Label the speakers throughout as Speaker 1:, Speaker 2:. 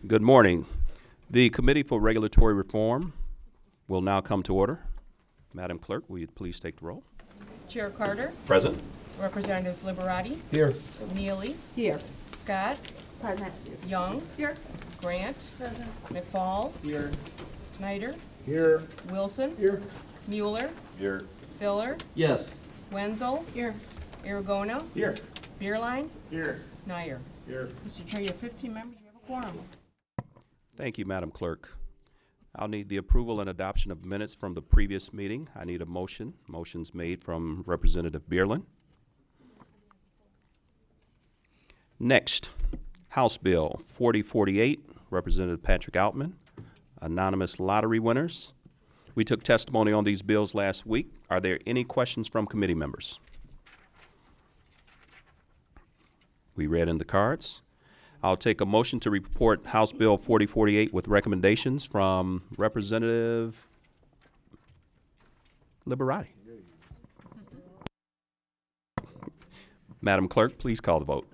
Speaker 1: Good morning. The Committee for Regulatory Reform will now come to order. Madam Clerk, will you please take the roll?
Speaker 2: Chair Carter,
Speaker 1: Present.
Speaker 2: Representatives Liberati,
Speaker 3: Here.
Speaker 2: Neely,
Speaker 4: Here.
Speaker 2: Scott,
Speaker 4: Present.
Speaker 2: Young,
Speaker 4: Here.
Speaker 2: Grant,
Speaker 4: Present.
Speaker 2: McFall,
Speaker 3: Here.
Speaker 2: Snyder,
Speaker 3: Here.
Speaker 2: Wilson,
Speaker 3: Here.
Speaker 2: Mueller,
Speaker 3: Here.
Speaker 2: Filler,
Speaker 3: Yes.
Speaker 2: Wenzel,
Speaker 4: Here.
Speaker 2: Aragona,
Speaker 3: Here.
Speaker 2: Beerline,
Speaker 3: Here.
Speaker 2: Nyer.
Speaker 3: Here.
Speaker 2: Mr. Chair, you have 15 members, you have a quorum.
Speaker 1: Thank you, Madam Clerk. I'll need the approval and adoption of minutes from the previous meeting. I need a motion. Motion's made from Representative Beerland. Next, House Bill 4048, Representative Patrick Altman, anonymous lottery winners. We took testimony on these bills last week. Are there any questions from committee members? We read in the cards. I'll take a motion to report House Bill 4048 with recommendations from Representative Liberati. Madam Clerk, please call the vote.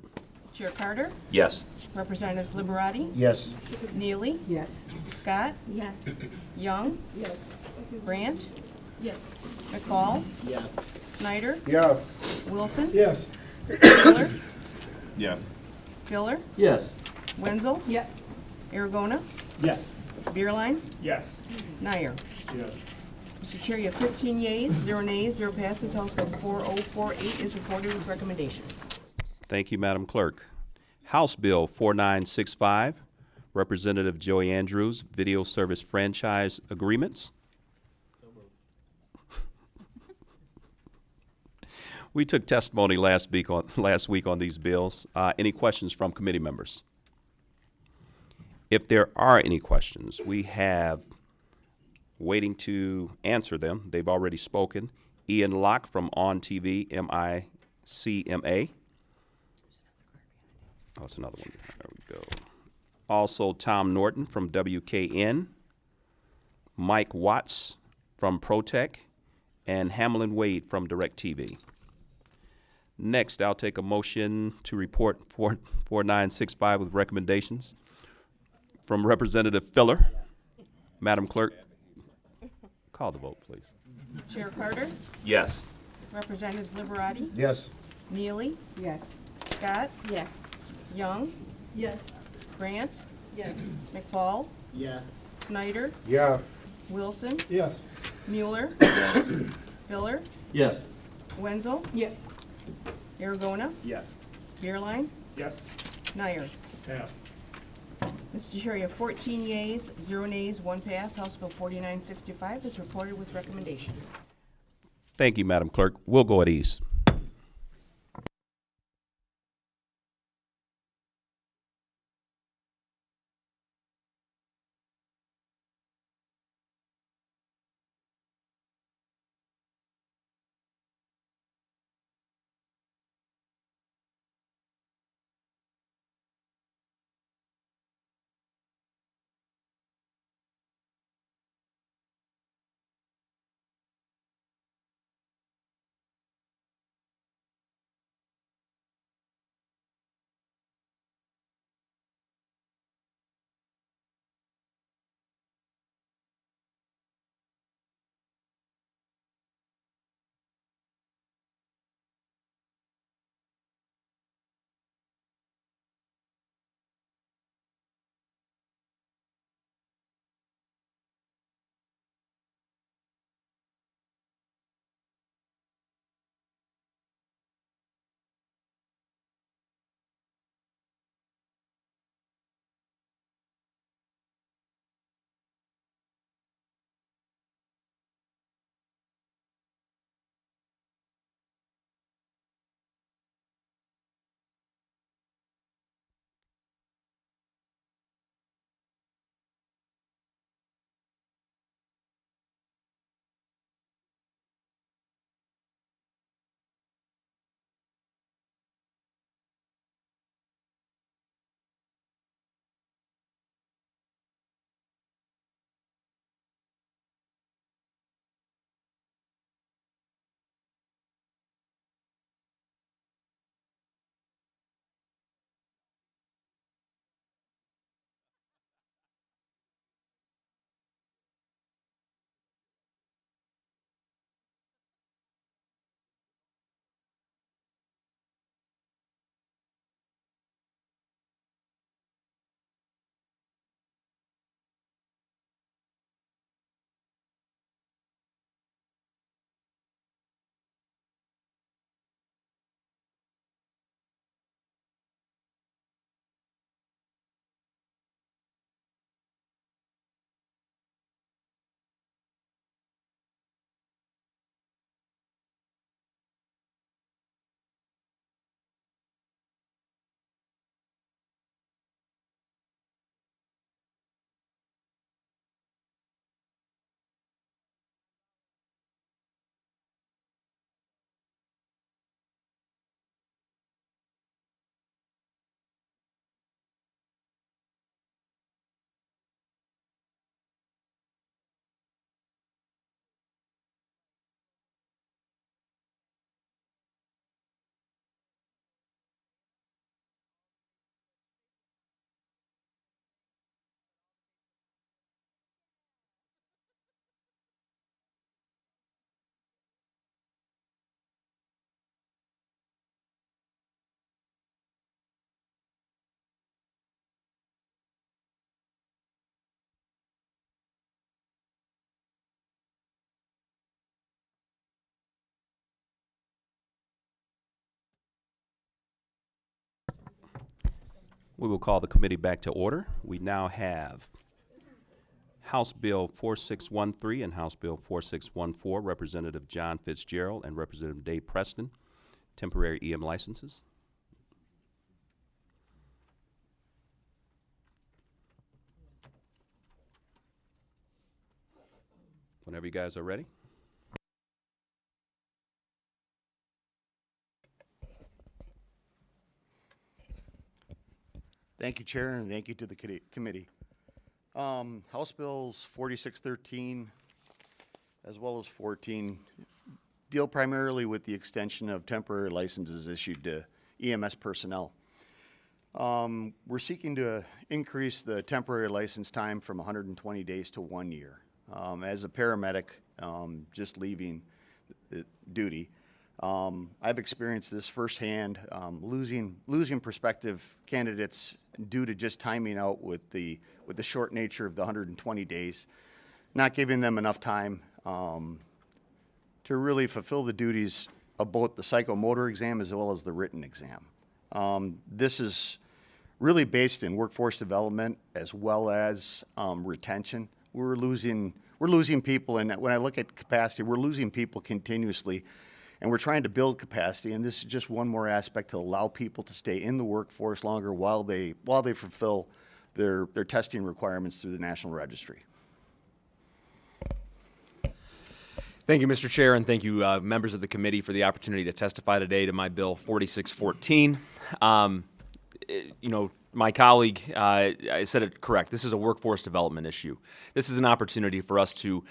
Speaker 2: Chair Carter,
Speaker 1: Yes.
Speaker 2: Representatives Liberati,
Speaker 3: Yes.
Speaker 2: Neely,
Speaker 4: Yes.
Speaker 2: Scott,
Speaker 4: Yes.
Speaker 2: Young,
Speaker 4: Yes.
Speaker 2: Grant,
Speaker 4: Yes.
Speaker 2: McFall,
Speaker 3: Yes.
Speaker 2: Snyder,
Speaker 3: Yes.
Speaker 2: Wilson,
Speaker 3: Yes.
Speaker 2: Miller,
Speaker 3: Yes.
Speaker 2: Filler,
Speaker 3: Yes.
Speaker 2: Wenzel,
Speaker 4: Yes.
Speaker 2: Aragona,
Speaker 3: Yes.
Speaker 2: Beerline,
Speaker 3: Yes.
Speaker 2: Nyer.
Speaker 3: Yes.
Speaker 2: Mr. Chair, you have 15 yeas, 0 nays, 0 passes. House Bill 4048 is reported with recommendation.
Speaker 1: Thank you, Madam Clerk. House Bill 4965, Representative Joey Andrews, Video Service Franchise Agreements. We took testimony last week on these bills. Any questions from committee members? If there are any questions, we have, waiting to answer them, they've already spoken, Ian Locke from On TV, MICMA. Oh, it's another one. There we go. Also, Tom Norton from WKN, Mike Watts from ProTech, and Hamlin Wade from DirecTV. Next, I'll take a motion to report 4965 with recommendations from Representative Filler. Madam Clerk, call the vote, please.
Speaker 2: Chair Carter,
Speaker 1: Yes.
Speaker 2: Representatives Liberati,
Speaker 3: Yes.
Speaker 2: Neely,
Speaker 4: Yes.
Speaker 2: Scott,
Speaker 4: Yes.
Speaker 2: Young,
Speaker 4: Yes.
Speaker 2: Grant,
Speaker 4: Yes.
Speaker 2: McFall,
Speaker 3: Yes.
Speaker 2: Snyder,
Speaker 3: Yes.
Speaker 2: Wilson,
Speaker 3: Yes.
Speaker 2: Mueller, Filler,
Speaker 3: Yes.
Speaker 2: Wenzel,
Speaker 4: Yes.
Speaker 2: Aragona,
Speaker 3: Yes.
Speaker 2: Beerline,
Speaker 3: Yes.
Speaker 2: Nyer.
Speaker 3: Pass.
Speaker 2: Mr. Chair, you have 14 yeas, 0 nays, 1 pass. House Bill 4965 is reported with recommendation.
Speaker 1: Thank you, Madam Clerk. We'll go at ease. We will call the committee back to order. We now have House Bill 4613 and House Bill 4614, Representative John Fitzgerald and Representative Dave Preston, temporary EM licenses. Whenever you guys are ready.
Speaker 4: Thank you, Chair, and thank you to the committee. House Bills 4613 as well as 14 deal primarily with the extension of temporary licenses issued to EMS personnel. We're seeking to increase the temporary license time from 120 days to 1 year. As a paramedic, just leaving duty, I've experienced this firsthand, losing prospective candidates due to just timing out with the short nature of the 120 days, not giving them enough time to really fulfill the duties of both the psychomotor exam as well as the written exam. This is really based in workforce development as well as retention. We're losing people, and when I look at capacity, we're losing people continuously. And we're trying to build capacity, and this is just one more aspect to allow people to stay in the workforce longer while they fulfill their testing requirements through the National Registry.
Speaker 5: Thank you, Mr. Chair, and thank you, members of the committee, for the opportunity to testify today to my bill 4614. My colleague I said it correct. This is a workforce development issue. This is an opportunity for us to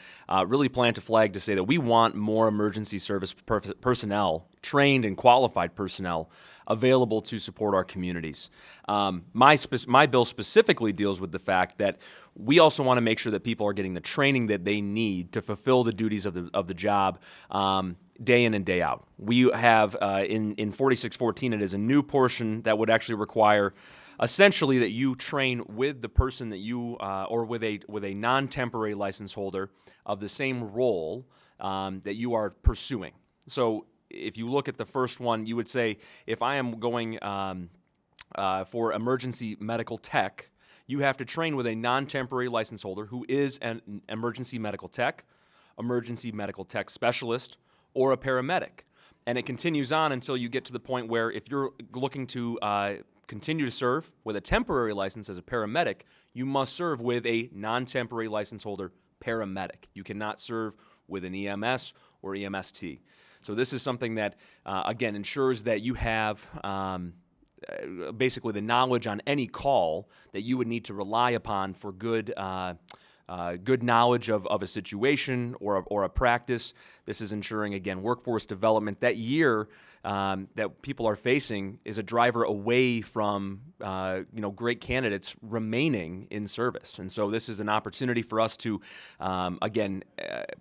Speaker 5: really plant a flag to say that we want more emergency service personnel, trained and qualified personnel, available to support our communities. My bill specifically deals with the fact that we also want to make sure that people are getting the training that they need to fulfill the duties of the job day in and day out. We have in 4614, it is a new portion that would actually require essentially that you train with the person that you or with a non-temporary license holder of the same role that you are pursuing. So if you look at the first one, you would say, if I am going for emergency medical tech, you have to train with a non-temporary license holder who is an emergency medical tech specialist, or a paramedic. And it continues on until you get to the point where if you're looking to continue to serve with a temporary license as a paramedic, you must serve with a non-temporary license holder paramedic. You cannot serve with an EMS or EMST. So this is something that, again, ensures that you have basically the knowledge on any call that you would need to rely upon for good knowledge of a situation or a practice. This is ensuring, again, workforce development. That year that people are facing is a driver away from great candidates remaining in service. And so this is an opportunity for us to,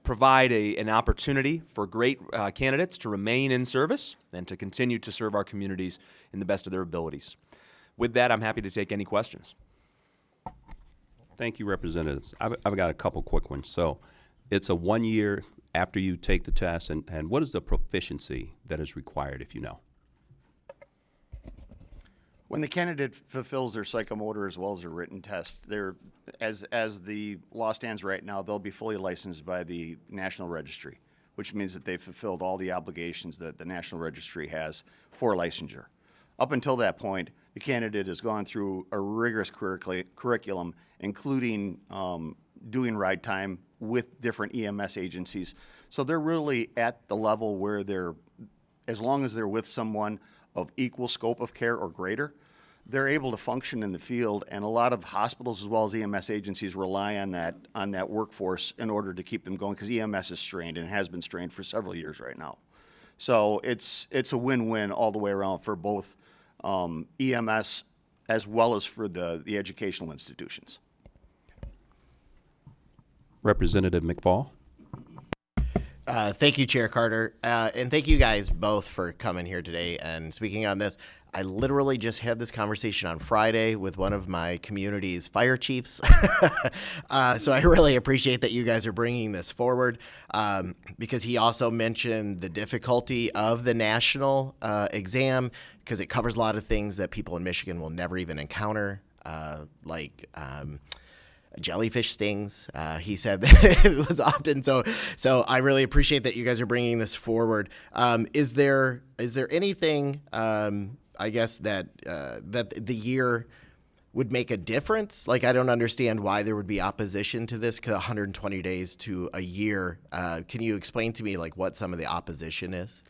Speaker 5: provide an opportunity for great candidates to remain in service and to continue to serve our communities in the best of their abilities. With that, I'm happy to take any questions.
Speaker 1: Thank you, Representatives. I've got a couple quick ones. So it's a 1 year after you take the test, and what is the proficiency that is required, if you know?
Speaker 4: When the candidate fulfills their psychomotor as well as their written test, as the law stands right now, they'll be fully licensed by the National Registry, which means that they've fulfilled all the obligations that the National Registry has for licensure. Up until that point, the candidate has gone through a rigorous curriculum, including doing ride time with different EMS agencies. So they're really at the level where as long as they're with someone of equal scope of care or greater, they're able to function in the field. And a lot of hospitals as well as EMS agencies rely on that workforce in order to keep them going, because EMS is strained and has been strained for several years right now. So it's a win-win all the way around for both EMS as well as for the educational institutions.
Speaker 1: Representative McFall.
Speaker 6: Thank you, Chair Carter, and thank you guys both for coming here today and speaking on this. I literally just had this conversation on Friday with one of my community's fire chiefs. So I really appreciate that you guys are bringing this forward, because he also mentioned the difficulty of the national exam, because it covers a lot of things that people in Michigan will never even encounter, like jellyfish stings. He said that it was often so. So I really appreciate that you guys are bringing this forward. Is there anything, I guess that that the year would make a difference? Like, I don't understand why there would be opposition to this. 120 days to a year. Can you explain to me like what some of the opposition is?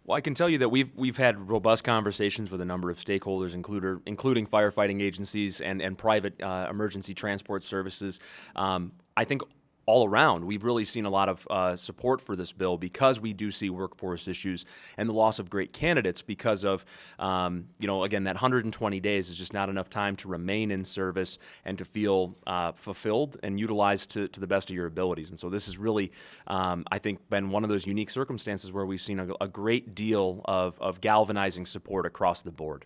Speaker 5: Well, I can tell you that we've had robust conversations with a number of stakeholders, including firefighting agencies and private emergency transport services. I think all around, we've really seen a lot of support for this bill because we do see workforce issues and the loss of great candidates because of, again, that 120 days is just not enough time to remain in service and to feel fulfilled and utilized to the best of your abilities. And so this has really, I think, been one of those unique circumstances where we've seen a great deal of galvanizing support across the board.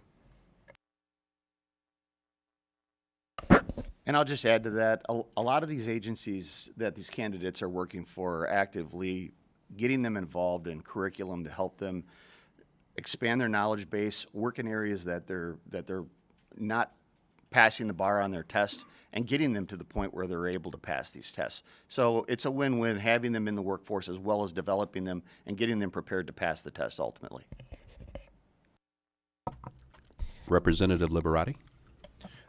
Speaker 4: And I'll just add to that, a lot of these agencies that these candidates are working for are actively getting them involved in curriculum to help them expand their knowledge base, work in areas that they're not passing the bar on their test, and getting them to the point where they're able to pass these tests. So it's a win-win having them in the workforce as well as developing them and getting them prepared to pass the test ultimately.
Speaker 1: Representative Liberati.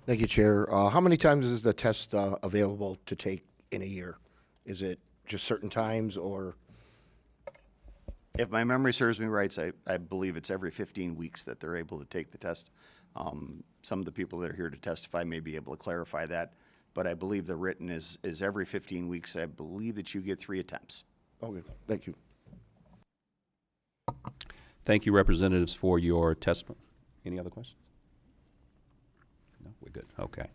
Speaker 7: Thank you, Chair. How many times is the test available to take in a year? Is it just certain times, or?
Speaker 4: If my memory serves me right, I believe it's every 15 weeks that they're able to take the test. Some of the people that are here to testify may be able to clarify that, but I believe the written is every 15 weeks. I believe that you get 3 attempts.
Speaker 7: Okay, thank you.
Speaker 1: Thank you, representatives, for your testimony. Any other questions? No, we're good. Okay.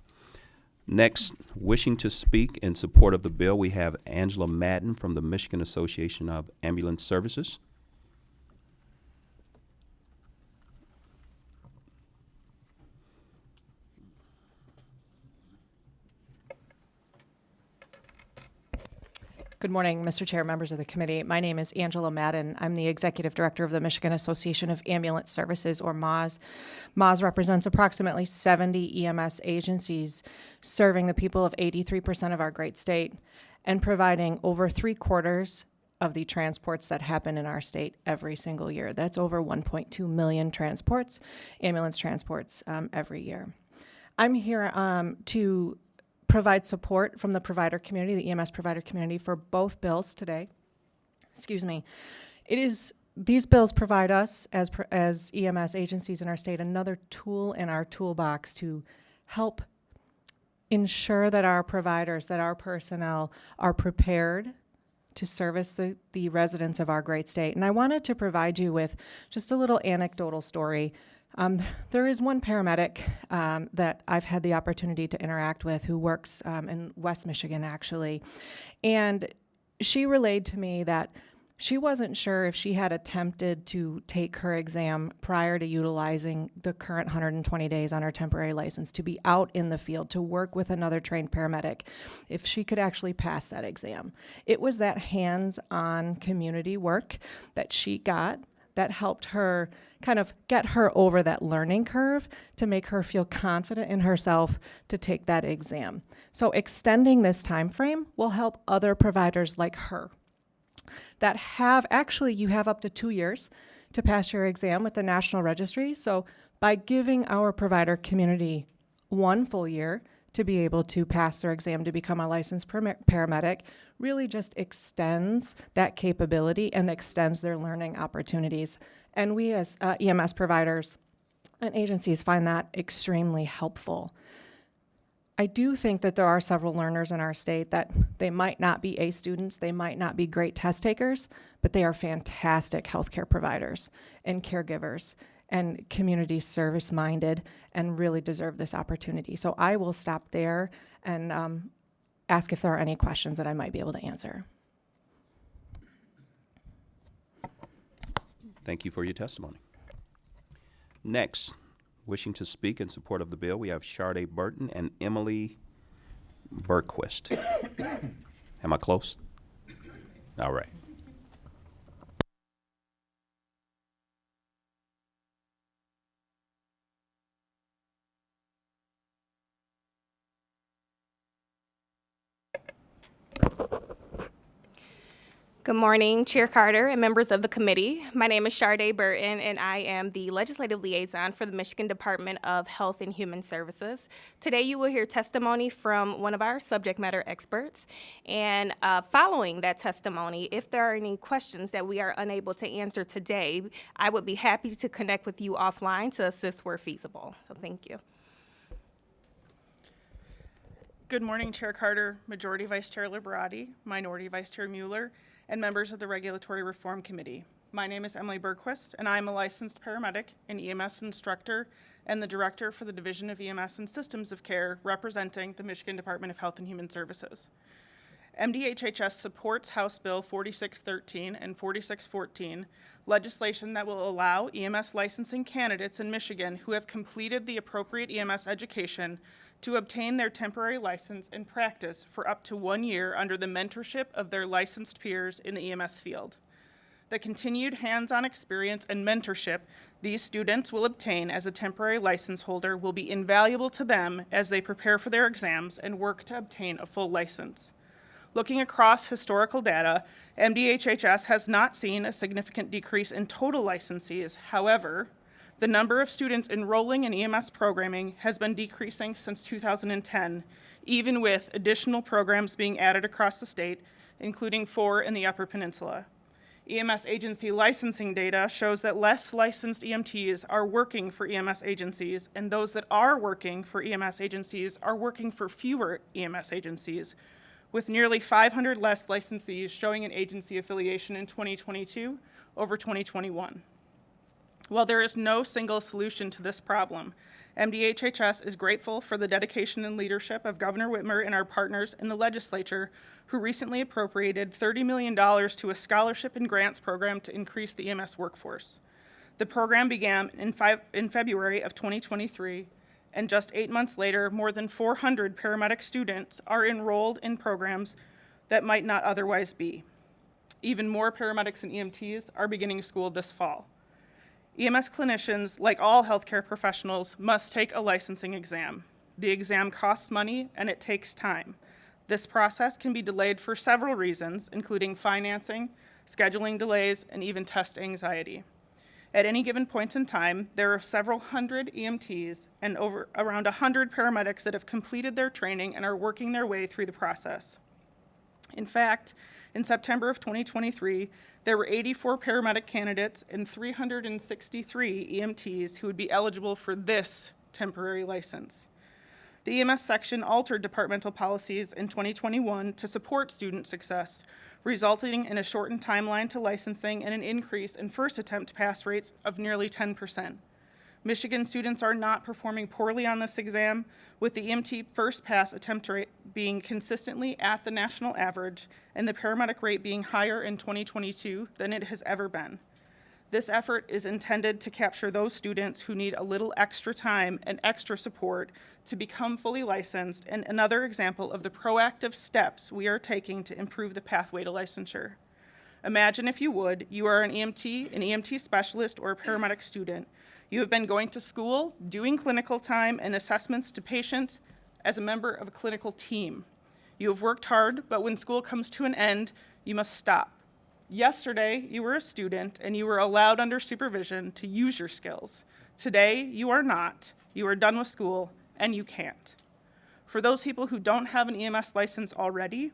Speaker 1: Next, wishing to speak in support of the bill, we have Angela Madden from the Michigan Association of Ambulance Services.
Speaker 8: Good morning, Mr. Chair, members of the committee. My name is Angela Madden. I'm the Executive Director of the Michigan Association of Ambulance Services, or MAWS. MAWS represents approximately 70 EMS agencies serving the people of 83% of our great state and providing over 3/4 of the transports that happen in our state every single year. That's over 1.2 million transports, ambulance transports, every year. I'm here to provide support from the provider community, the EMS provider community, for both bills today. Excuse me. These bills provide us as EMS agencies in our state another tool in our toolbox to help ensure that our providers, that our personnel are prepared to service the residents of our great state. And I wanted to provide you with just a little anecdotal story. There is one paramedic that I've had the opportunity to interact with who works in West Michigan, actually. And she relayed to me that she wasn't sure if she had attempted to take her exam prior to utilizing the current 120 days on her temporary license to be out in the field to work with another trained paramedic, if she could actually pass that exam. It was that hands-on community work that she got that helped her kind of get her over that learning curve to make her feel confident in herself to take that exam. So extending this time frame will help other providers like her that you have up to 2 years to pass your exam with the National Registry. So by giving our provider community 1 full year to be able to pass their exam to become a licensed paramedic really just extends that capability and extends their learning opportunities. And we as EMS providers and agencies find that extremely helpful. I do think that there are several learners in our state that they might not be A students, they might not be great test takers, but they are fantastic healthcare providers and caregivers and community service minded and really deserve this opportunity. So I will stop there and ask if there are any questions that I might be able to answer.
Speaker 1: Thank you for your testimony. Next, wishing to speak in support of the bill, we have Sharday Burton and Emily Bergquist. Am I close? All right.
Speaker 9: Good morning, Chair Carter and members of the committee. My name is Sharday Burton, and I am the Legislative Liaison for the Michigan Department of Health and Human Services. Today, you will hear testimony from one of our subject matter experts. And following that testimony, if there are any questions that we are unable to answer today, I would be happy to connect with you offline to assist where feasible. So thank you.
Speaker 10: Good morning, Chair Carter, Majority Vice Chair Liberati, Minority Vice Chair Mueller, and members of the Regulatory Reform Committee. My name is Emily Bergquist, and I am a licensed paramedic, an EMS instructor, and the Director for the Division of EMS and Systems of Care representing the Michigan Department of Health and Human Services. MDHHS supports House Bill 4613 and 4614, legislation that will allow EMS licensing candidates in Michigan who have completed the appropriate EMS education to obtain their temporary license and practice for up to 1 year under the mentorship of their licensed peers in the EMS field. The continued hands-on experience and mentorship these students will obtain as a temporary license holder will be invaluable to them as they prepare for their exams and work to obtain a full license. Looking across historical data, MDHHS has not seen a significant decrease in total licensees. However, the number of students enrolling in EMS programming has been decreasing since 2010, even with additional programs being added across the state, including 4 in the Upper Peninsula. EMS agency licensing data shows that less licensed EMTs are working for EMS agencies, and those that are working for EMS agencies are working for fewer EMS agencies, with nearly 500 less licensees showing an agency affiliation in 2022 over 2021. While there is no single solution to this problem, MDHHS is grateful for the dedication and leadership of Governor Whitmer and our partners in the legislature, who recently appropriated $30 million to a scholarship and grants program to increase the EMS workforce. The program began in February of 2023, and just 8 months later, more than 400 paramedic students are enrolled in programs that might not otherwise be. Even more paramedics and EMTs are beginning school this fall. EMS clinicians, like all healthcare professionals, must take a licensing exam. The exam costs money and it takes time. This process can be delayed for several reasons, including financing, scheduling delays, and even test anxiety. At any given point in time, there are several hundred EMTs and around 100 paramedics that have completed their training and are working their way through the process. In fact, in September of 2023, there were 84 paramedic candidates and 363 EMTs who would be eligible for this temporary license. The EMS section altered departmental policies in 2021 to support student success, resulting in a shortened timeline to licensing and an increase in first attempt pass rates of nearly 10%. Michigan students are not performing poorly on this exam, with the EMT first pass attempt rate being consistently at the national average and the paramedic rate being higher in 2022 than it has ever been. This effort is intended to capture those students who need a little extra time and extra support to become fully licensed, and another example of the proactive steps we are taking to improve the pathway to licensure. Imagine, if you would, you are an EMT specialist, or a paramedic student. You have been going to school, doing clinical time and assessments to patients as a member of a clinical team. You have worked hard, but when school comes to an end, you must stop. Yesterday, you were a student and you were allowed under supervision to use your skills. Today, you are not. You are done with school and you can't. For those people who don't have an EMS license already,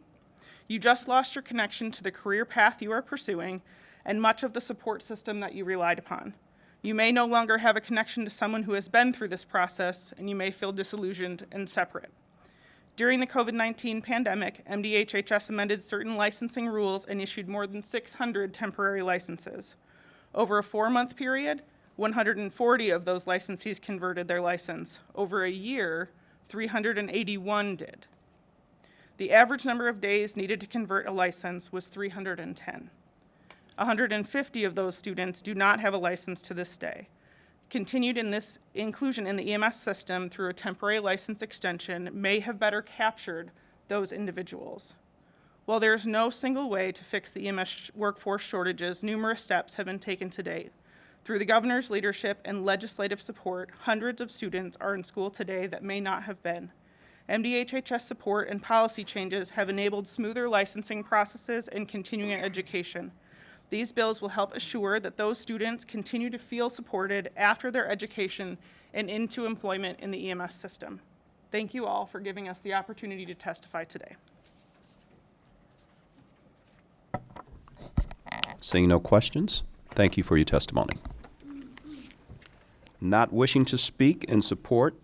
Speaker 10: you just lost your connection to the career path you are pursuing and much of the support system that you relied upon. You may no longer have a connection to someone who has been through this process, and you may feel disillusioned and separate. During the COVID-19 pandemic, MDHHS amended certain licensing rules and issued more than 600 temporary licenses. Over a 4-month period, 140 of those licensees converted their license. Over a year, 381 did. The average number of days needed to convert a license was 310. 150 of those students do not have a license to this day. Continued in this inclusion in the EMS system through a temporary license extension may have better captured those individuals. While there is no single way to fix the EMS workforce shortages, numerous steps have been taken to date. Through the governor's leadership and legislative support, hundreds of students are in school today that may not have been. MDHHS support and policy changes have enabled smoother licensing processes and continuing education. These bills will help assure that those students continue to feel supported after their education and into employment in the EMS system. Thank you all for giving us the opportunity to testify today.
Speaker 1: Seeing no questions, thank you for your testimony. Not wishing to speak in support,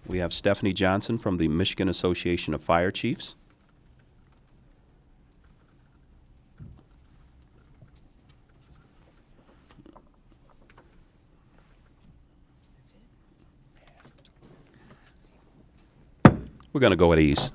Speaker 1: we have Stephanie Johnson from the Michigan Association of Fire Chiefs. We're going to go at ease.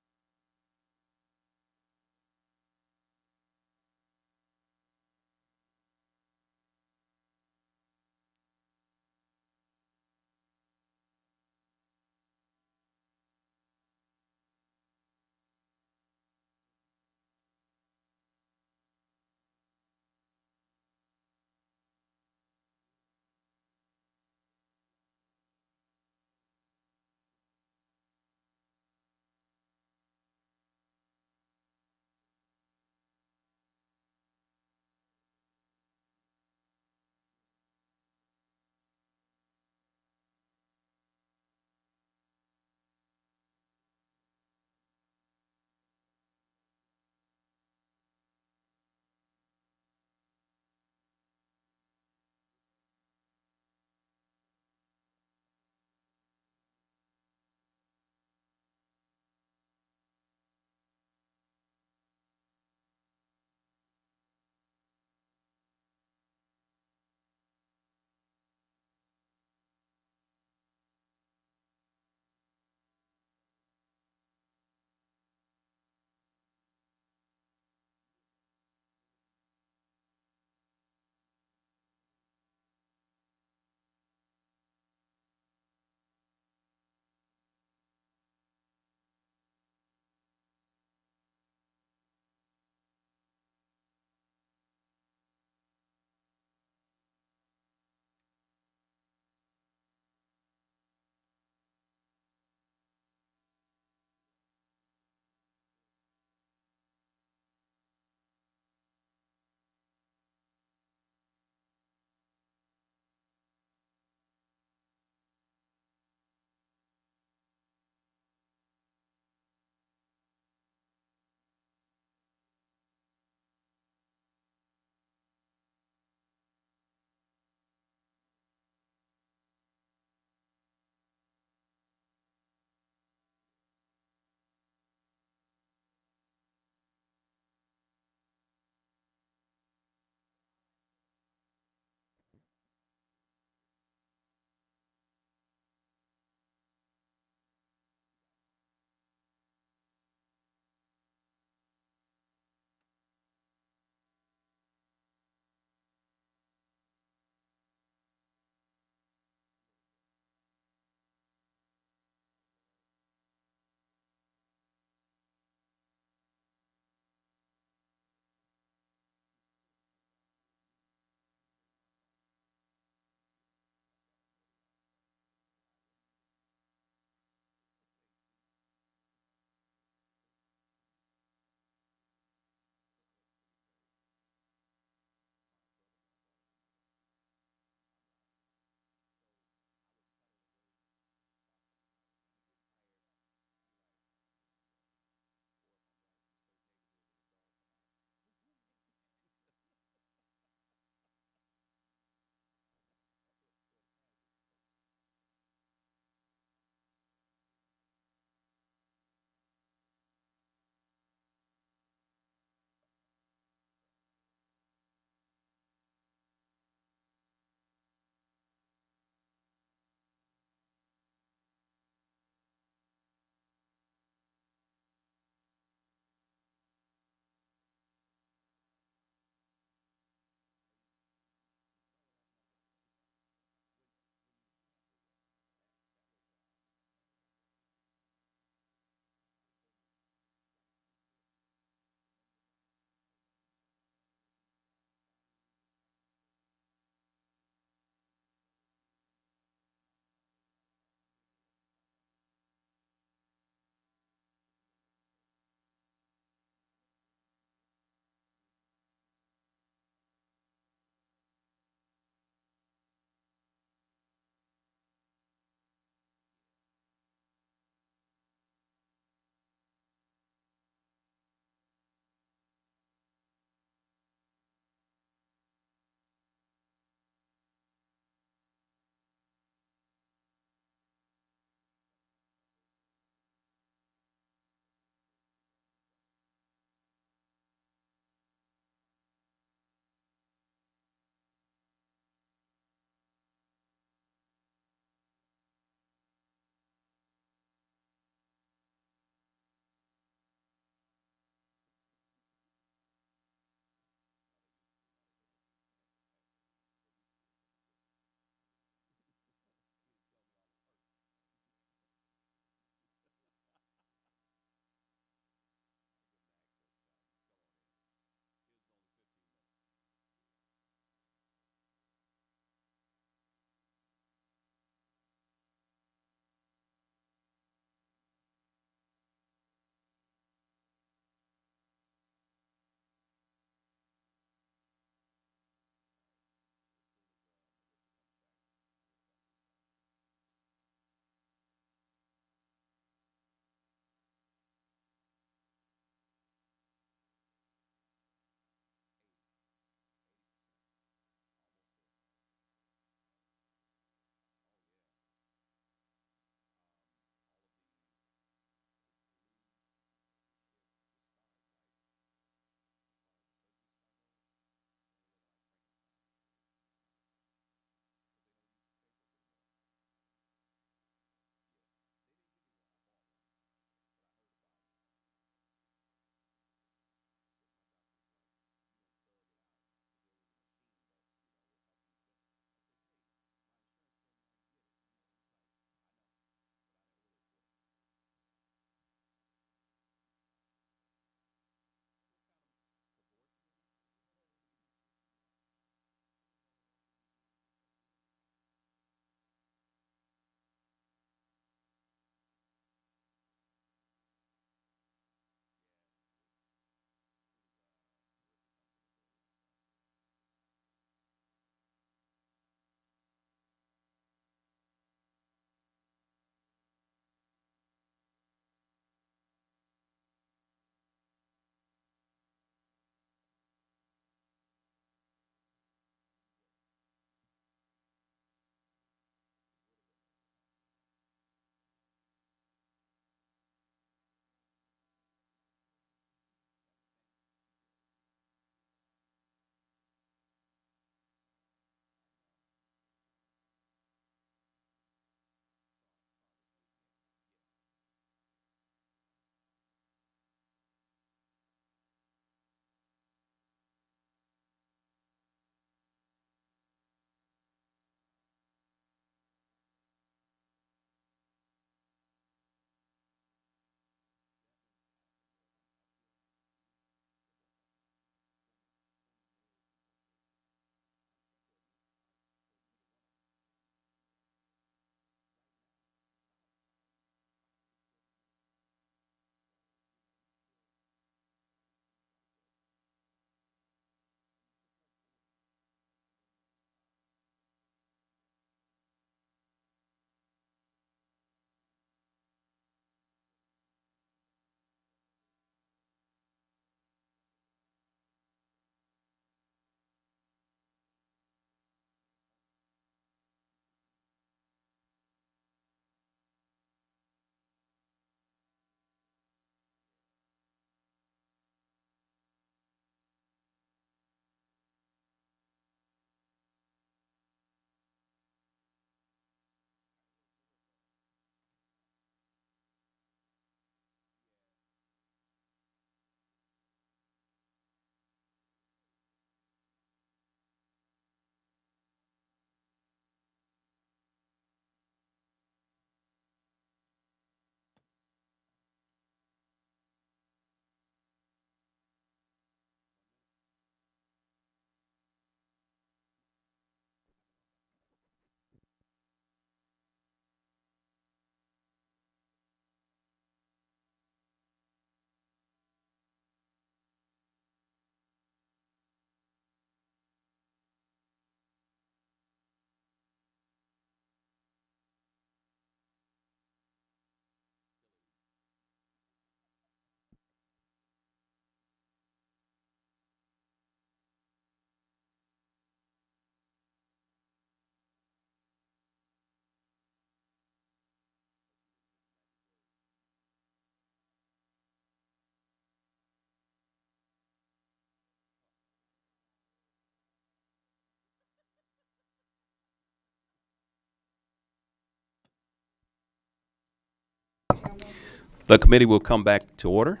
Speaker 1: The committee will come back to order.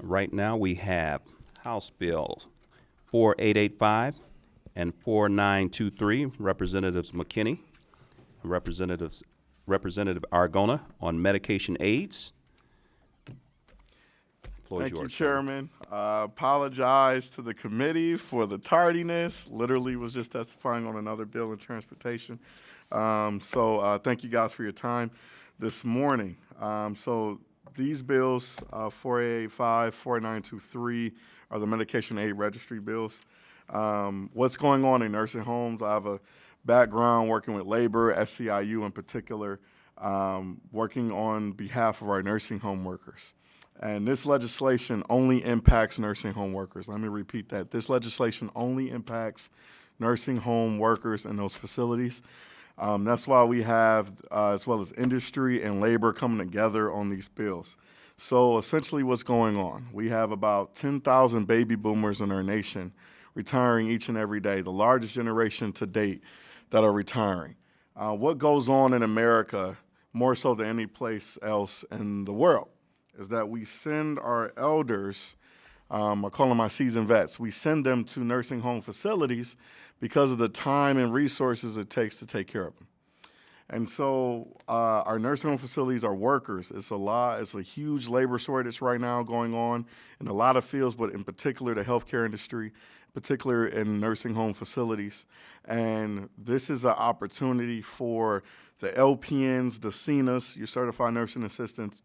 Speaker 1: Right now, we have House Bills 4885 and 4923, Representatives McKinney, Representative Argona on medication aids. Floor is
Speaker 3: Thank you,
Speaker 1: yours.
Speaker 3: Chairman. Apologize to the committee for the tardiness. Literally was just testifying on another bill in transportation. Thank you guys for your time this morning. So these bills, 4885, 4923, are the medication aid registry bills. What's going on in nursing homes? I have a background working with labor, SCIU in particular, working on behalf of our nursing home workers. And this legislation only impacts nursing home workers. Let me repeat that. This legislation only impacts nursing home workers in those facilities. That's why we have, as well as industry and labor, coming together on these bills. So essentially what's going on, we have about 10,000 baby boomers in our nation retiring each and every day, the largest generation to date that are retiring. What goes on in America, more so than any place else in the world, is that we send our elders, I call them my seasoned vets, we send them to nursing home facilities because of the time and resources it takes to take care of them. And so our nursing home facilities are workers. It's a huge labor shortage right now going on in a lot of fields, but in particular the healthcare industry, particular in nursing home facilities. And this is an opportunity for the LPNs, the CNAs, your certified nursing assistants,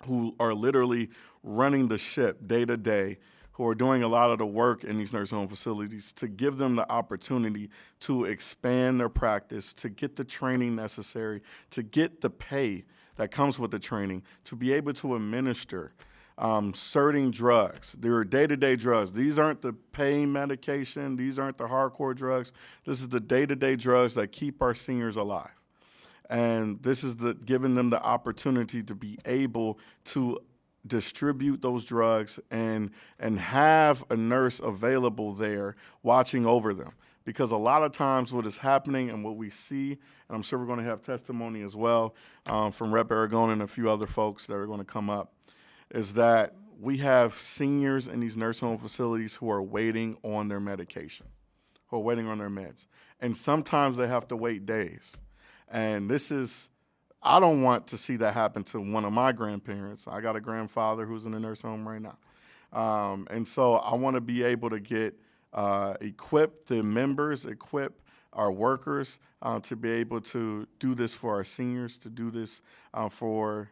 Speaker 3: who are literally running the ship day to day, who are doing a lot of the work in these nursing home facilities, to give them the opportunity to expand their practice, to get the training necessary, to get the pay that comes with the training, to be able to administer certain drugs. There are day-to-day drugs. These aren't the pain medication. These aren't the hardcore drugs. This is the day-to-day drugs that keep our seniors alive. And this is giving them the opportunity to be able to distribute those drugs and have a nurse available there watching over them. Because a lot of times what is happening and what we see, and I'm sure we're going to have testimony as well from Rep. Aragona and a few other folks that are going to come up, is that we have seniors in these nursing home facilities who are waiting on their medication, who are waiting on their meds. And sometimes they have to wait days. And I don't want to see that happen to one of my grandparents. I got a grandfather who's in a nursing home right now. And so I want to be able to equip the members, equip our workers to be able to do this for our seniors, to do this for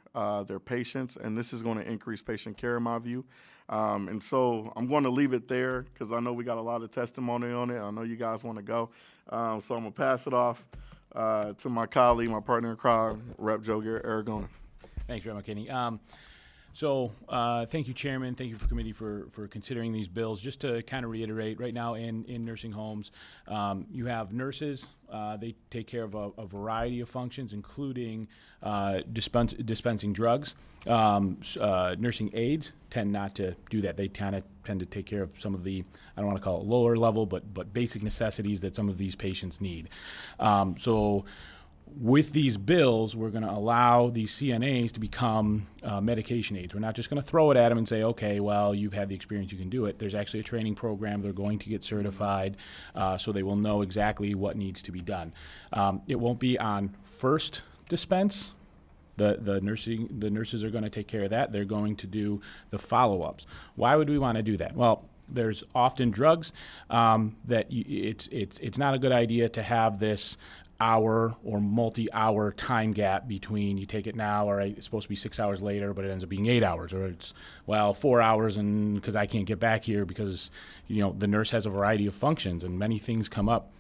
Speaker 3: their patients. And this is going to increase patient care in my view. And so I'm going to leave it there because I know we got a lot of testimony on it. I know you guys want to go. So I'm going to pass it off to my colleague, my partner in crime, Rep. Joe Aragona.
Speaker 11: Thanks, Rep. McKinney. Thank you, Chairman. Thank you for committee for considering these bills. Just to kind of reiterate, right now in nursing homes, you have nurses. They take care of a variety of functions, including dispensing drugs. Nursing aides tend not to do that. They tend to take care of some of the, I don't want to call it lower level, but basic necessities that some of these patients need. With these bills, we're going to allow these CNAs to become medication aides. We're not just going to throw it at them and say, okay, well, you've had the experience, you can do it. There's actually a training program. They're going to get certified so they will know exactly what needs to be done. It won't be on first dispense. The nurses are going to take care of that. They're going to do the follow-ups. Why would we want to do that? Well, there's often drugs that it's not a good idea to have this hour or multi-hour time gap between you take it now, or it's supposed to be 6 hours later, but it ends up being 8 hours, or it's 4 hours, and because I can't get back here because the nurse has a variety of functions and many things come up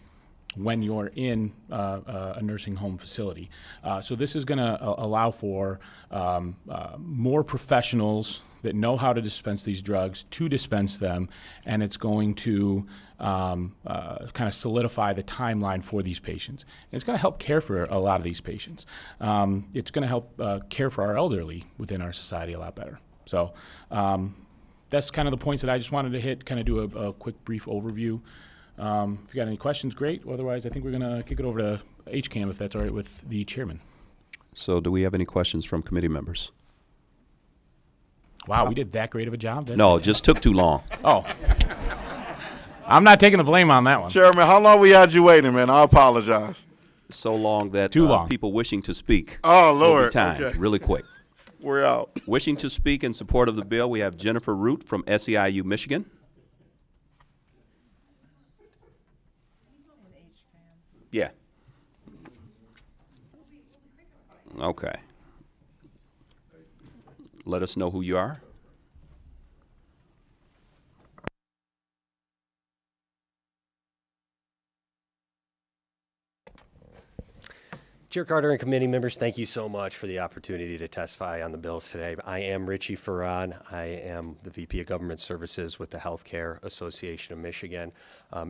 Speaker 11: when you're in a nursing home facility. So this is going to allow for more professionals that know how to dispense these drugs to dispense them, and it's going to kind of solidify the timeline for these patients. And it's going to help care for a lot of these patients. It's going to help care for our elderly within our society a lot better. So that's kind of the points that I just wanted to hit, kind of do a quick brief overview. If you got any questions, great. Otherwise, I think we're going to kick it over to HCAM if that's all right with the chairman.
Speaker 1: So do we have any questions from committee members?
Speaker 11: Wow, we did that great of a job? That's
Speaker 1: No, it just took too long.
Speaker 11: Oh. I'm not taking the blame on that one.
Speaker 3: Chairman, how long we had you waiting, man? I apologize.
Speaker 1: So long that
Speaker 11: Too long.
Speaker 1: people wishing to speak.
Speaker 3: Oh,
Speaker 1: will be
Speaker 3: Lord.
Speaker 1: timed
Speaker 3: Okay.
Speaker 1: really quick.
Speaker 3: We're out.
Speaker 1: Wishing to speak in support of the bill, we have Jennifer Root from SEIU, Michigan. Yeah. Okay. Let us know who you are.
Speaker 12: Chair Carter and committee members, thank you so much for the opportunity to testify on the bills today. I am Richie Farran. I am the VP of Government Services with the Healthcare Association of Michigan.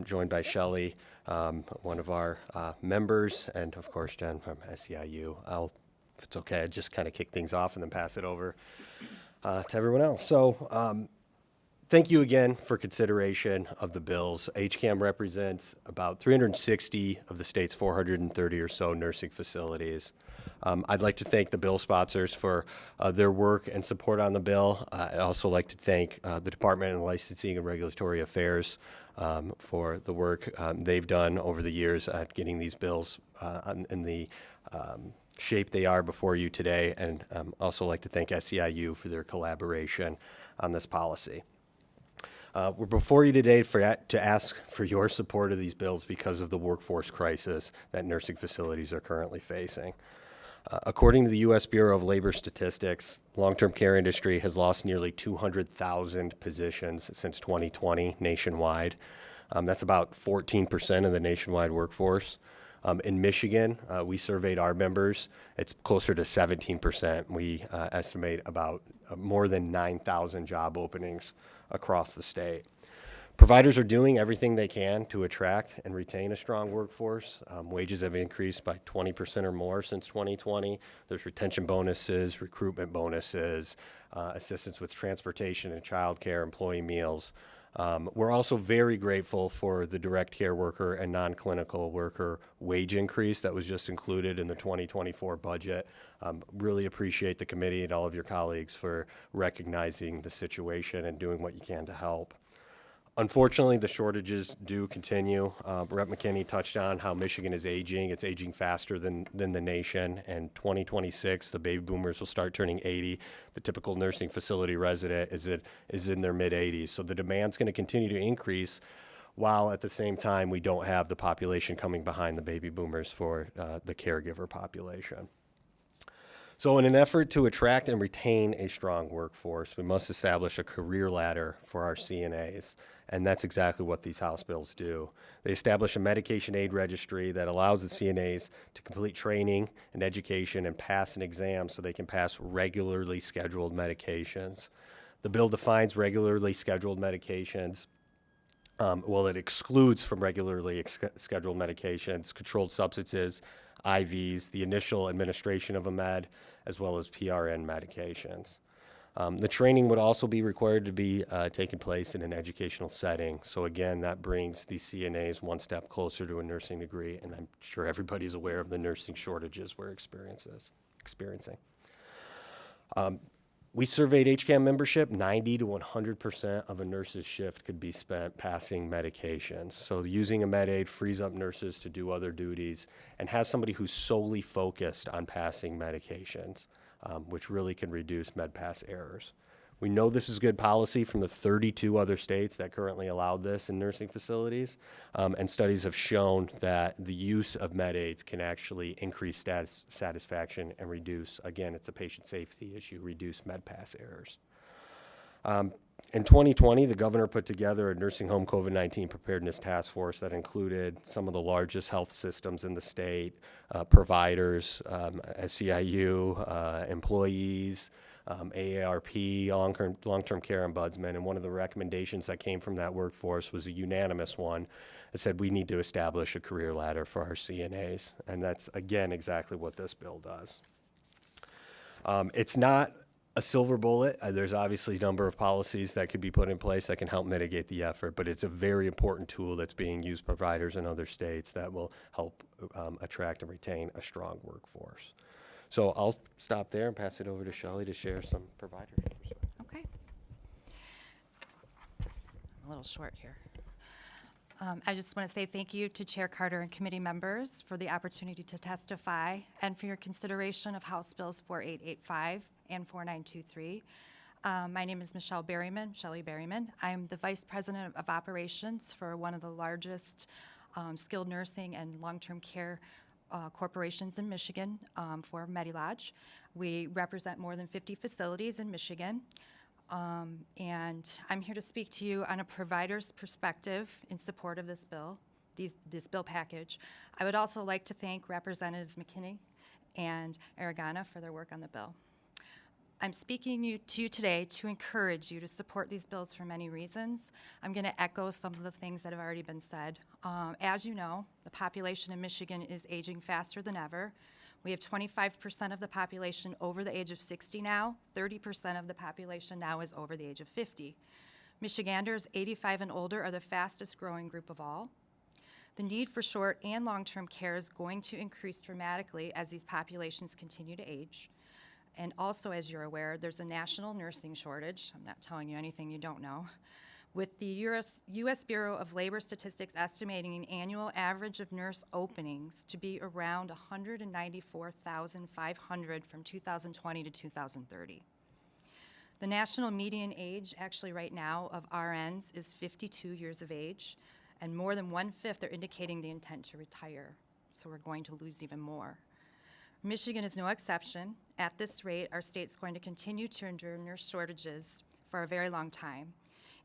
Speaker 12: Joined by Shelley, one of our members, and of course Jen from SEIU. If it's okay, I'll just kind of kick things off and then pass it over to everyone else. So thank you again for consideration of the bills. HCAM represents about 360 of the state's 430 or so nursing facilities. I'd like to thank the bill sponsors for their work and support on the bill. I'd also like to thank the Department of Licensing and Regulatory Affairs for the work they've done over the years at getting these bills in the shape they are before you today, and also like to thank SEIU for their collaboration on this policy. We're before you today to ask for your support of these bills because of the workforce crisis that nursing facilities are currently facing. According to the U.S. Bureau of Labor Statistics, long-term care industry has lost nearly 200,000 positions since 2020 nationwide. That's about 14% of the nationwide workforce. In Michigan, we surveyed our members. It's closer to 17%. We estimate about more than 9,000 job openings across the state. Providers are doing everything they can to attract and retain a strong workforce. Wages have increased by 20% or more since 2020. There's retention bonuses, recruitment bonuses, assistance with transportation and childcare, employee meals. We're also very grateful for the direct care worker and non-clinical worker wage increase that was just included in the 2024 budget. Really appreciate the committee and all of your colleagues for recognizing the situation and doing what you can to help. Unfortunately, the shortages do continue. Rep. McKinney touched on how Michigan is aging. It's aging faster than the nation. And 2026, the baby boomers will start turning 80. The typical nursing facility resident is in their mid-80s. So the demand's going to continue to increase, while at the same time we don't have the population coming behind the baby boomers for the caregiver population. So in an effort to attract and retain a strong workforce, we must establish a career ladder for our CNAs, and that's exactly what these House bills do. They establish a medication aid registry that allows the CNAs to complete training and education and pass an exam so they can pass regularly scheduled medications. The bill defines regularly scheduled medications. It excludes from regularly scheduled medications controlled substances, IVs, the initial administration of a med, as well as PRN medications. The training would also be required to be taking place in an educational setting. So again, that brings the CNAs one step closer to a nursing degree, and I'm sure everybody's aware of the nursing shortages we're experiencing. We surveyed HCAM membership. 90 to 100% of a nurse's shift could be spent passing medications. So using a med aid frees up nurses to do other duties and has somebody who's solely focused on passing medications, which really can reduce med pass errors. We know this is good policy from the 32 other states that currently allow this in nursing facilities, and studies have shown that the use of med aids can actually increase satisfaction and reduce, again, it's a patient safety issue, reduce med pass errors. In 2020, the governor put together a nursing home COVID-19 preparedness task force that included some of the largest health systems in the state, providers, SEIU, employees, AARP, long-term care ombudsman, and one of the recommendations that came from that workforce was a unanimous one that said we need to establish a career ladder for our CNAs, and that's, again, exactly what this bill does. It's not a silver bullet. There's obviously a number of policies that could be put in place that can help mitigate the effort, but it's a very important tool that's being used by providers in other states that will help attract and retain a strong workforce. So I'll stop there and pass it over to Shelley to share some provider perspective.
Speaker 13: Okay. I'm a little short here. I just want to say thank you to Chair Carter and committee members for the opportunity to testify and for your consideration of House Bills 4885 and 4923. My name is Michelle Berryman, Shelley Berryman. I'm the Vice President of Operations for one of the largest skilled nursing and long-term care corporations in Michigan for Medilodge. We represent more than 50 facilities in Michigan. And I'm here to speak to you on a provider's perspective in support of this bill, this bill package. I would also like to thank Representatives McKinney and Aragona for their work on the bill. I'm speaking to you today to encourage you to support these bills for many reasons. I'm going to echo some of the things that have already been said. As you know, the population in Michigan is aging faster than ever. We have 25% of the population over the age of 60 now. 30% of the population now is over the age of 50. Michiganders 85 and older are the fastest growing group of all. The need for short and long-term care is going to increase dramatically as these populations continue to age. And also, as you're aware, there's a national nursing shortage. I'm not telling you anything you don't know. With the U.S. Bureau of Labor Statistics estimating an annual average of nurse openings to be around 194,500 from 2020 to 2030. The national median age, actually right now, of RNs is 52 years of age, and more than 1/5 are indicating the intent to retire. So we're going to lose even more. Michigan is no exception. At this rate, our state's going to continue to endure nurse shortages for a very long time.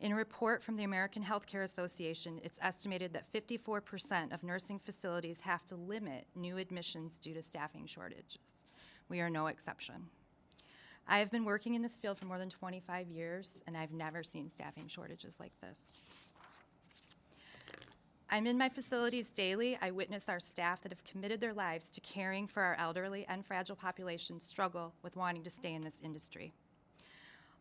Speaker 13: In a report from the American Healthcare Association, it's estimated that 54% of nursing facilities have to limit new admissions due to staffing shortages. We are no exception. I have been working in this field for more than 25 years, and I've never seen staffing shortages like this. I'm in my facilities daily. I witness our staff that have committed their lives to caring for our elderly and fragile population struggle with wanting to stay in this industry.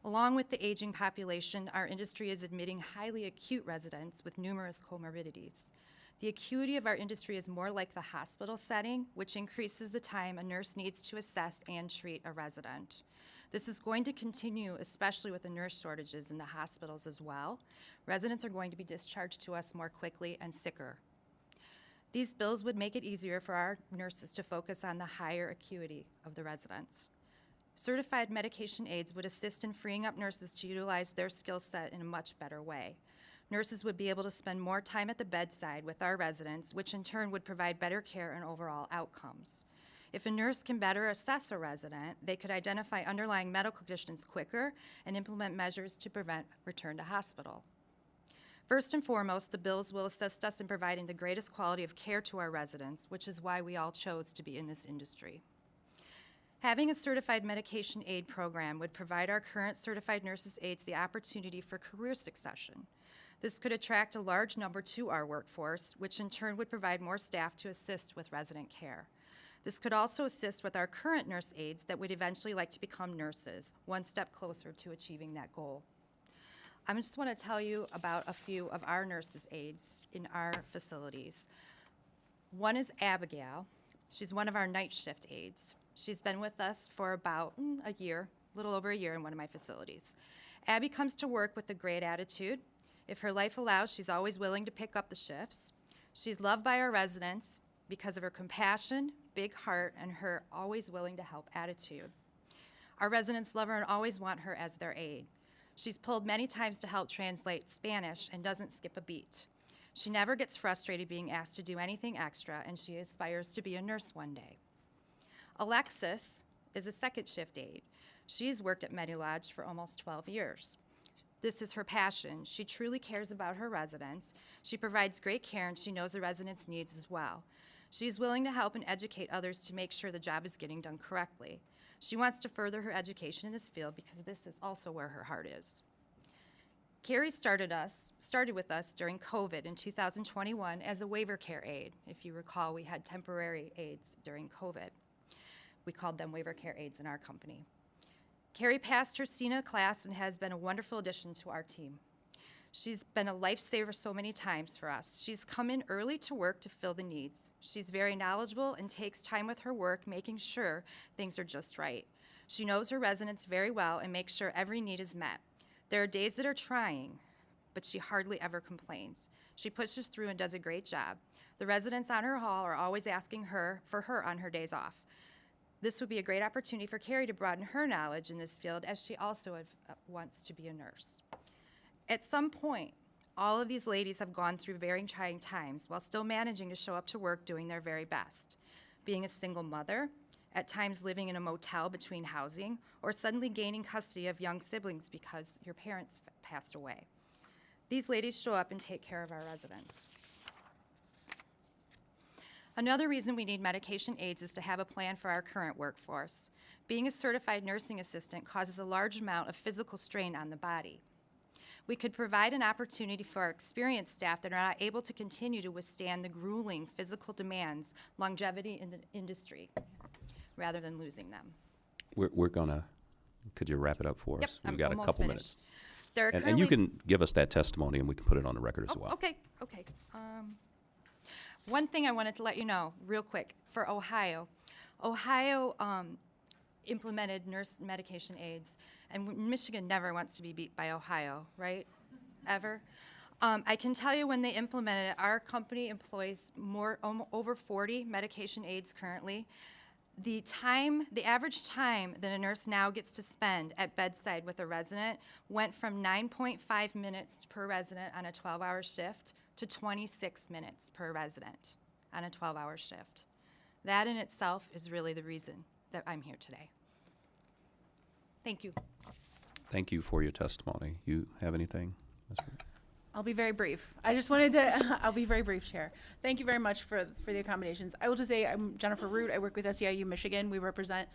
Speaker 13: Along with the aging population, our industry is admitting highly acute residents with numerous comorbidities. The acuity of our industry is more like the hospital setting, which increases the time a nurse needs to assess and treat a resident. This is going to continue, especially with the nurse shortages in the hospitals as well. Residents are going to be discharged to us more quickly and sicker. These bills would make it easier for our nurses to focus on the higher acuity of the residents. Certified medication aids would assist in freeing up nurses to utilize their skill set in a much better way. Nurses would be able to spend more time at the bedside with our residents, which in turn would provide better care and overall outcomes. If a nurse can better assess a resident, they could identify underlying medical conditions quicker and implement measures to prevent return to hospital. First and foremost, the bills will assist us in providing the greatest quality of care to our residents, which is why we all chose to be in this industry. Having a certified medication aid program would provide our current certified nurses aides the opportunity for career succession. This could attract a large number to our workforce, which in turn would provide more staff to assist with resident care. This could also assist with our current nurse aides that would eventually like to become nurses, one step closer to achieving that goal. I just want to tell you about a few of our nurses aides in our facilities. One is Abigail. She's one of our night shift aides. She's been with us for about a year, a little over a year in one of my facilities. Abby comes to work with a great attitude. If her life allows, she's always willing to pick up the shifts. She's loved by our residents because of her compassion, big heart, and her always willing to help attitude. Our residents love her and always want her as their aide. She's pulled many times to help translate Spanish and doesn't skip a beat. She never gets frustrated being asked to do anything extra, and she aspires to be a nurse one day. Alexis is a second shift aide. She's worked at Medilodge for almost 12 years. This is her passion. She truly cares about her residents. She provides great care, and she knows the residents' needs as well. She's willing to help and educate others to make sure the job is getting done correctly. She wants to further her education in this field because this is also where her heart is. Carrie started with us during COVID in 2021 as a waiver care aide. If you recall, we had temporary aides during COVID. We called them waiver care aides in our company. Carrie passed her CENA class and has been a wonderful addition to our team. She's been a lifesaver so many times for us. She's come in early to work to fill the needs. She's very knowledgeable and takes time with her work, making sure things are just right. She knows her residents very well and makes sure every need is met. There are days that are trying, but she hardly ever complains. She pushes through and does a great job. The residents on her hall are always asking for her on her days off. This would be a great opportunity for Carrie to broaden her knowledge in this field, as she also wants to be a nurse. At some point, all of these ladies have gone through very trying times while still managing to show up to work doing their very best. Being a single mother, at times living in a motel between housing, or suddenly gaining custody of young siblings because your parents passed away. These ladies show up and take care of our residents. Another reason we need medication aids is to have a plan for our current workforce. Being a certified nursing assistant causes a large amount of physical strain on the body. We could provide an opportunity for our experienced staff that are not able to continue to withstand the grueling physical demands, longevity in the industry, rather than losing them.
Speaker 1: We're gonna, could you wrap it up for us?
Speaker 13: Yep,
Speaker 1: We've got a
Speaker 13: almost
Speaker 1: couple
Speaker 13: finished.
Speaker 1: minutes.
Speaker 13: There are
Speaker 1: And you
Speaker 13: currently-
Speaker 1: can give us that testimony and we can put it on the record as well.
Speaker 13: Okay. One thing I wanted to let you know, real quick, for Ohio. Ohio implemented nurse medication aids, and Michigan never wants to be beat by Ohio, right? Ever. I can tell you when they implemented it, our company employs over 40 medication aids currently. The average time that a nurse now gets to spend at bedside with a resident went from 9.5 minutes per resident on a 12-hour shift to 26 minutes per resident on a 12-hour shift. That in itself is really the reason that I'm here today. Thank you.
Speaker 1: Thank you for your testimony. You have anything, Ms. Reed?
Speaker 14: I'll be very brief. I just wanted to, I'll be very brief, Chair. Thank you very much for the accommodations. I will just say I'm Jennifer Root. I work with SEIU Michigan. We represent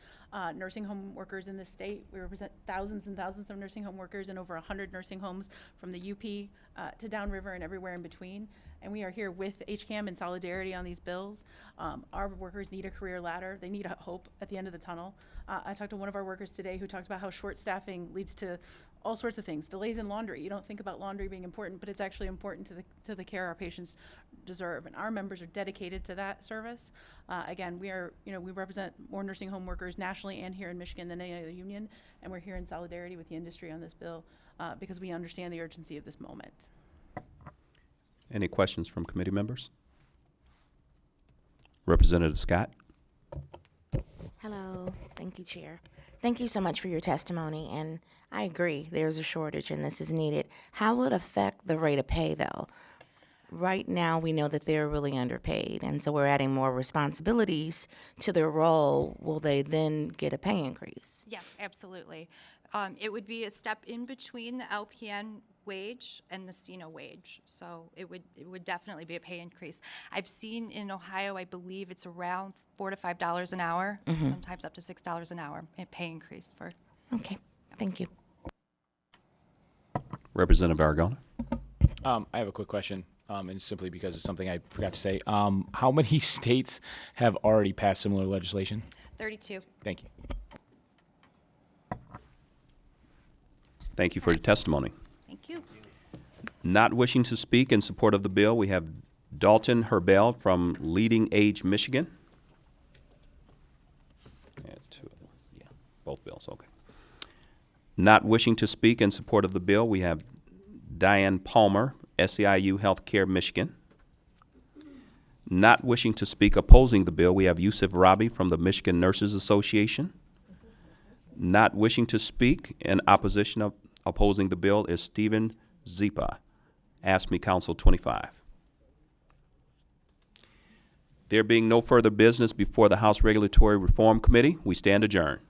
Speaker 14: nursing home workers in the state. We represent thousands and thousands of nursing home workers in over 100 nursing homes from the UP to downriver and everywhere in between. And we are here with HCAM in solidarity on these bills. Our workers need a career ladder. They need a hope at the end of the tunnel. I talked to one of our workers today who talked about how short staffing leads to all sorts of things, delays in laundry. You don't think about laundry being important, but it's actually important to the care our patients deserve. And our members are dedicated to that service. Again, we represent more nursing home workers nationally and here in Michigan than any other union, and we're here in solidarity with the industry on this bill because we understand the urgency of this moment.
Speaker 1: Any questions from committee members? Representative Scott?
Speaker 15: Hello. Thank you, Chair. Thank you so much for your testimony, and I agree there's a shortage and this is needed. How will it affect the rate of pay, though? Right now, we know that they're really underpaid, and so we're adding more responsibilities to their role. Will they then get a pay increase?
Speaker 13: Yes, absolutely. It would be a step in between the LPN wage and the CINA wage, so it would definitely be a pay increase. I've seen in Ohio, I believe it's around $4 to $5 an hour, sometimes up to $6 an hour, a pay increase for.
Speaker 15: Okay, thank you.
Speaker 1: Representative Aragona?
Speaker 11: I have a quick question, and simply because it's something I forgot to say. How many states have already passed similar legislation?
Speaker 13: 32.
Speaker 11: Thank you.
Speaker 1: Thank you for your testimony.
Speaker 13: Thank you.
Speaker 1: Not wishing to speak in support of the bill, we have Dalton Herbel from Leading Age Michigan. Both bills, okay. Not wishing to speak in support of the bill, we have Diane Palmer, SEIU Healthcare Michigan. Not wishing to speak opposing the bill, we have Yusuf Rabi from the Michigan Nurses Association. Not wishing to speak in opposition of opposing the bill is Stephen Zipa, AFSCME Council 25. There being no further business before the House Regulatory Reform Committee, we stand adjourned.